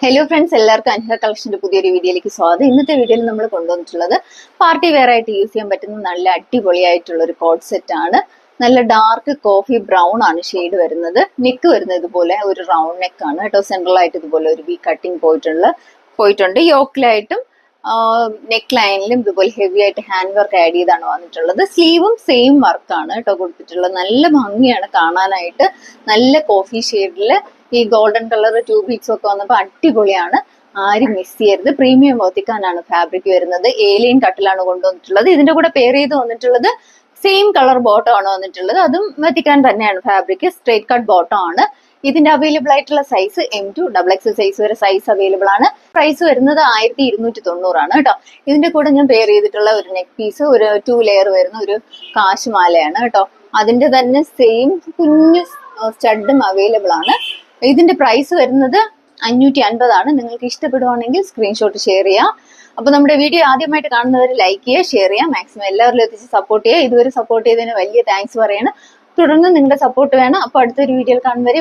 Hello friends, എല്ലാവർക്കും അൻഹ കളക്ഷന്റെ പുതിയൊരു വീഡിയോയിലേക്ക് സ്വാഗതം. ഇന്നത്തെ വീഡിയോയിൽ നമ്മൾ കൊണ്ടുവന്നിട്ടുള്ളത് പാർട്ടി വെയർ ആയിട്ട് യൂസ് ചെയ്യാൻ പറ്റുന്ന നല്ല അടിപൊളിയായിട്ടുള്ള ഒരു കോട്ട് സെറ്റ് ആണ്. നല്ല ഡാർക്ക് കോഫി ബ്രൗൺ ആണ് ഷെയ്ഡ് വരുന്നത്. നെക്ക് വരുന്നത് ഇതുപോലെ ഒരു റൗണ്ട് നെക്ക് ആണ് കേട്ടോ. സെൻട്രൽ ആയിട്ട് ഇതുപോലെ ഒരു വി കട്ടിങ് പോയിട്ടുണ്ട്. യോക്കിലായിട്ടും നെക്ക് ലൈനിലും ഇതുപോലെ ഹെവി ആയിട്ട് ഹാൻഡ് വർക്ക് ആഡ് ചെയ്താണ് വന്നിട്ടുള്ളത്. സ്ലീവും സെയിം വർക്കാണ് കേട്ടോ കൊടുത്തിട്ടുള്ളത്. നല്ല ഭംഗിയാണ് കാണാനായിട്ട്. നല്ല കോഫി ഷെയ്ഡില് ഈ ഗോൾഡൻ കളർ 2 ബീഡ്സ് ഒക്കെ വന്നപ്പോൾ അടിപൊളിയാണ്. ആരും മിസ് ചെയ്യരുത്. പ്രീമിയം വത്തിക്കാനാണ് ഫാബ്രിക് വരുന്നത്. ഏലിയൻ കട്ടിലാണ് കൊണ്ടുവന്നിട്ടുള്ളത്. ഇതിന്റെ കൂടെ പെയർ ചെയ്ത് വന്നിട്ടുള്ളത് സെയിം കളർ ബോട്ടം ആണ് വന്നിട്ടുള്ളത്. അതും വത്തിക്കാൻ തന്നെയാണ് ഫാബ്രിക്. സ്ട്രേറ്റ് കട്ട് ബോട്ടം ആണ്. ഇതിന്റെ അവൈലബിൾ ആയിട്ടുള്ള സൈസ് M2 XXL സൈസ് വരെ സൈസ് അവൈലബിൾ ആണ്. പ്രൈസ് വരുന്നത് 1290 ആണ് കേട്ടോ. ഇതിന്റെ കൂടെ ഞാൻ പെയർ ചെയ്തിട്ടുള്ള ഒരു നെക്ക് പീസ് ഒരു 2 ലെയർ വരുന്ന ഒരു കാശുമാലയാണ് കേട്ടോ. അതിന്റെ തന്നെ സെയിം കുഞ്ഞു സ്റ്റഡും അവൈലബിൾ ആണ്. ഇതിന്റെ പ്രൈസ് വരുന്നത് 550 ആണ്. നിങ്ങൾക്ക് ഇഷ്ടപ്പെടുവാണെങ്കിൽ സ്ക്രീൻഷോട്ട് ഷെയർ ചെയ്യാം. അപ്പൊ നമ്മുടെ വീഡിയോ ആദ്യമായിട്ട് കാണുന്നവർ ലൈക്ക് ചെയ്യുക, ഷെയർ ചെയ്യുക, മാക്സിമം എല്ലാവരിലും എത്തിച്ച് സപ്പോർട്ട് ചെയ്യുക. ഇതുവരെ സപ്പോർട്ട് ചെയ്തതിന് വലിയ താങ്ക്സ് പറയണം. തുടർന്ന് നിങ്ങളുടെ സപ്പോർട്ട് വേണം. അപ്പൊ അടുത്തൊരു വീഡിയോയിൽ കാണുന്നവരെ